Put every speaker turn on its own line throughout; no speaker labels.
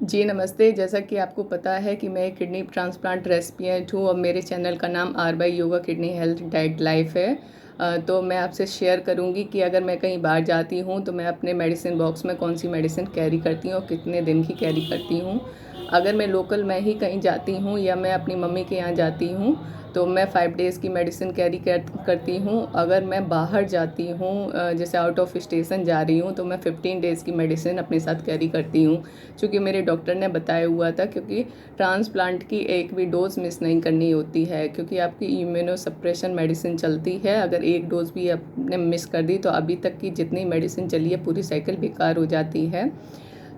जी नमस्ते। जैसा कि आपको पता है कि मैं एक किडनी ट्रांसप्लांट रेसिपिएंट हूँ और मेरे चैनल का नाम R by yoga kidney health diet life है। तो मैं आपसे शेयर करूँगी कि अगर मैं कहीं बाहर जाती हूँ तो मैं अपने मेडिसिन बॉक्स में कौन सी मेडिसिन कैरी करती हूँ और कितने दिन की कैरी करती हूँ। अगर मैं लोकल में ही कहीं जाती हूँ या मैं अपनी मम्मी के यहाँ जाती हूँ तो मैं 5 डेज़ की मेडिसिन कैरी करती हूँ। अगर मैं बाहर जाती हूँ जैसे आउट ऑफ स्टेशन जा रही हूँ तो मैं 15 डेज़ की मेडिसिन अपने साथ कैरी करती हूँ, क्योंकि मेरे डॉक्टर ने बताया हुआ था। क्योंकि ट्रांसप्लांट की एक भी डोज़ मिस नहीं करनी होती है, क्योंकि आपकी इम्यूनो सप्रेशन मेडिसिन चलती है। अगर एक डोज़ भी आपने मिस कर दी तो अभी तक की जितनी मेडिसिन चली है पूरी साइकिल बेकार हो जाती है।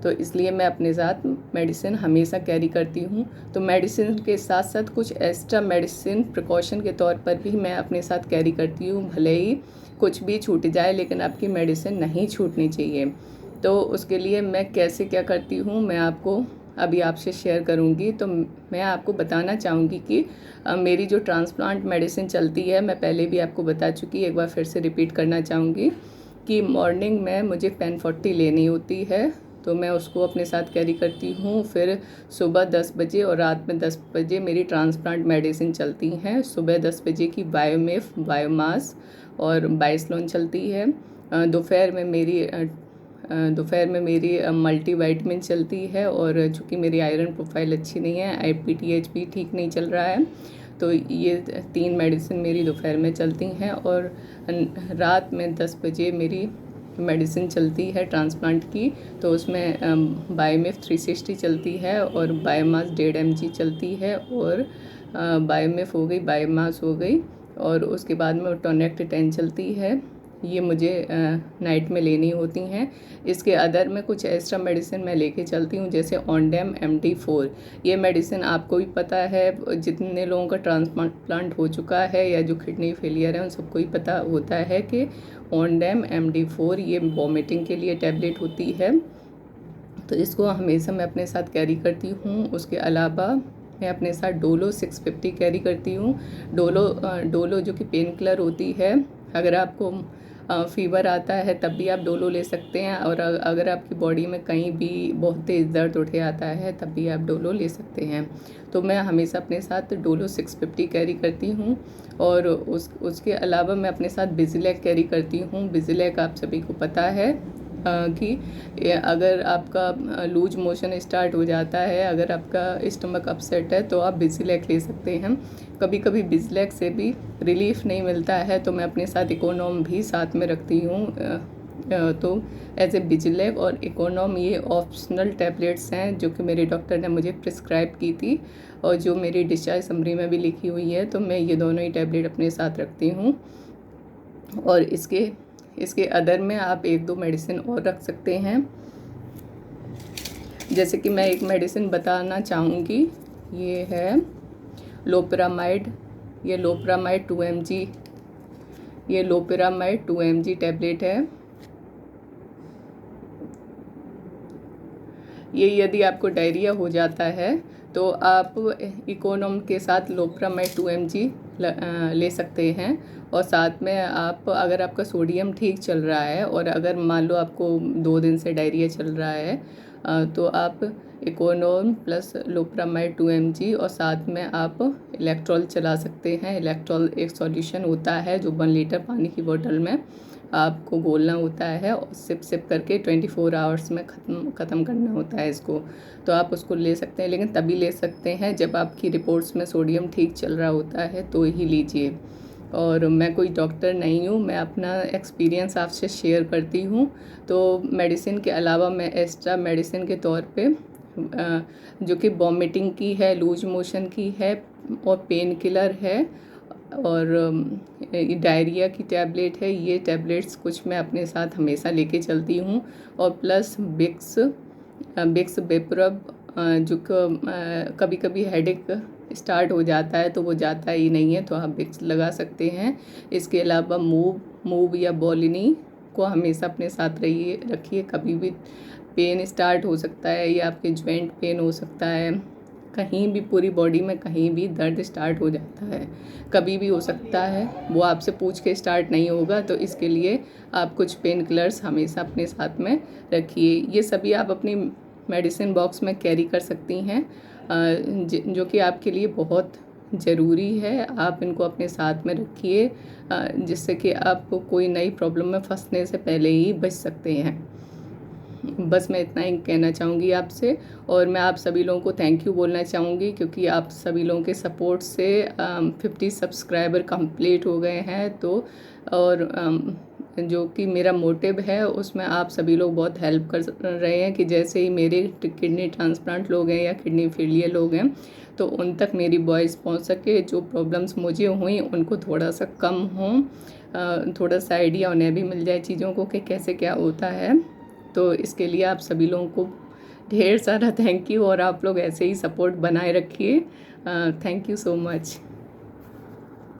तो इसलिए मैं अपने साथ मेडिसिन हमेशा कैरी करती हूँ। तो मेडिसिन के साथ साथ कुछ एक्स्ट्रा मेडिसिन प्रिकॉशन के तौर पर भी मैं अपने साथ कैरी करती हूँ। भले ही कुछ भी छूट जाए लेकिन आपकी मेडिसिन नहीं छूटनी चाहिए। तो उसके लिए मैं कैसे क्या करती हूँ मैं आपको अभी आपसे शेयर करूँगी। तो मैं आपको बताना चाहूँगी कि मेरी जो ट्रांसप्लांट मेडिसिन चलती है, मैं पहले भी आपको बता चुकी, एक बार फिर से रिपीट करना चाहूँगी कि मॉर्निंग में मुझे पेन 40 लेनी होती है, तो मैं उसको अपने साथ कैरी करती हूँ। फिर सुबह 10 बजे और रात में 10 बजे मेरी ट्रांसप्लांट मेडिसिन चलती हैं। सुबह 10 बजे की बायोमेफ, बायोमास और बाइस्लोन चलती है। दोपहर में मेरी मल्टीवाइटमिन चलती है। और चूँकि मेरी आयरन प्रोफाइल अच्छी नहीं है, IPTH भी ठीक नहीं चल रहा है, तो ये 3 मेडिसिन मेरी दोपहर में चलती हैं। और रात में 10 बजे मेरी मेडिसिन चलती है ट्रांसप्लांट की, तो उसमें बायोमेफ 360 चलती है और बायोमास 1.5 mg चलती है। और बायोमेफ हो गई, बायोमास हो गई, और उसके बाद में टोनेक्ट 10 चलती है। ये मुझे नाइट में लेनी होती हैं। इसके अदर में कुछ एक्स्ट्रा मेडिसिन मैं लेके चलती हूँ, जैसे ऑनडेम MD4। ये मेडिसिन आपको भी पता है, जितने लोगों का ट्रांसप्लांट हो चुका है या जो किडनी फेलियर है उन सबको ही पता होता है कि ऑनडेम MD4 ये वॉमिटिंग के लिए टैबलेट होती है। तो इसको हमेशा मैं अपने साथ कैरी करती हूँ। उसके अलावा मैं अपने साथ डोलो 650 कैरी करती हूँ। डोलो जो कि पेन किलर होती है, अगर आपको फ़ीवर आता है तब भी आप डोलो ले सकते हैं, और अगर आपकी बॉडी में कहीं भी बहुत तेज़ दर्द उठे आता है तब भी आप डोलो ले सकते हैं। तो मैं हमेशा अपने साथ डोलो 650 कैरी करती हूँ। और उसके अलावा मैं अपने साथ बिजिलैक कैरी करती हूँ। बिजिलैक आप सभी को पता है कि अगर आपका लूज मोशन स्टार्ट हो जाता है, अगर आपका स्टमक अपसेट है, तो आप बिजिलैक ले सकते हैं। कभी कभी बिजिलैक से भी रिलीफ नहीं मिलता है तो मैं अपने साथ इकोनॉम भी साथ में रखती हूँ। तो एज ए बिजिलैक और इकोनॉम ये ऑप्शनल टैबलेट्स हैं जो कि मेरे डॉक्टर ने मुझे प्रिस्क्राइब की थी, और जो मेरी डिस्चार्ज समरी में भी लिखी हुई है। तो मैं ये दोनों ही टैबलेट अपने साथ रखती हूँ। और इसके अदर में आप 1-2 मेडिसिन और रख सकते हैं। जैसे कि मैं एक मेडिसिन बताना चाहूँगी, ये है लोपेरामाइड। ये लोपेरामाइड 2 mg, ये लोपेरामाइड 2 mg टैबलेट है। ये यदि आपको डायरिया हो जाता है तो आप इकोनॉम के साथ लोपेरामाइड 2 mg ले सकते हैं। और साथ में आप, अगर आपका सोडियम ठीक चल रहा है और अगर मान लो आपको 2 दिन से डायरिया चल रहा है, तो आप इकोनॉम प्लस लोपेरामाइड 2 mg और साथ में आप इलेक्ट्रॉल चला सकते हैं। इलेक्ट्रॉल एक सॉल्यूशन होता है जो 1 लीटर पानी की बोतल में आपको घोलना होता है और सिप करके 24 आवर्स में ख़त्म करना होता है इसको। तो आप उसको ले सकते हैं, लेकिन तभी ले सकते हैं जब आपकी रिपोर्ट्स में सोडियम ठीक चल रहा होता है तो ही लीजिए। और मैं कोई डॉक्टर नहीं हूँ, मैं अपना एक्सपीरियंस आपसे शेयर करती हूँ। तो मेडिसिन के अलावा मैं एक्स्ट्रा मेडिसिन के तौर पे जो कि वॉमिटिंग की है, लूज मोशन की है और पेन किलर है और डायरिया की टैबलेट है, ये टैबलेट्स कुछ मैं अपने साथ हमेशा लेके चलती हूँ। और प्लस बिक्स बेपरब, जो कभी कभी हेडेक स्टार्ट हो जाता है तो वो जाता ही नहीं है, तो आप बिक्स लगा सकते हैं। इसके अलावा मूव या बॉलिनी को हमेशा अपने साथ रखिए। कभी भी पेन स्टार्ट हो सकता है या आपके जॉइंट पेन हो सकता है, कहीं भी पूरी बॉडी में कहीं भी दर्द स्टार्ट हो जाता है, कभी भी हो सकता है, वो आपसे पूछ के स्टार्ट नहीं होगा। तो इसके लिए आप कुछ पेन किलर्स हमेशा अपने साथ में रखिए। ये सभी आप अपनी मेडिसिन बॉक्स में कैरी कर सकती हैं, जो कि आपके लिए बहुत ज़रूरी है। आप इनको अपने साथ में रखिए, जिससे कि आपको कोई नई प्रॉब्लम में फंसने से पहले ही बच सकते हैं। बस मैं इतना ही कहना चाहूँगी आपसे, और मैं आप सभी लोगों को थैंक यू बोलना चाहूँगी, क्योंकि आप सभी लोगों के सपोर्ट से 50 सब्सक्राइबर कंप्लीट हो गए हैं। तो और जो कि मेरा मोटिव है उसमें आप सभी लोग बहुत हेल्प कर रहे हैं कि जैसे ही मेरे किडनी ट्रांसप्लांट लोग हैं या किडनी फेलियर लोग हैं, तो उन तक मेरी वॉइस पहुंच सके, जो प्रॉब्लम्स मुझे हुई उनको थोड़ा सा कम हो, थोड़ा सा आइडिया उन्हें भी मिल जाए चीज़ों को कि कैसे क्या होता है। तो इसके लिए आप सभी लोगों को ढेर सारा थैंक यू, और आप लोग ऐसे ही सपोर्ट बनाए रखिए। Thank you so much.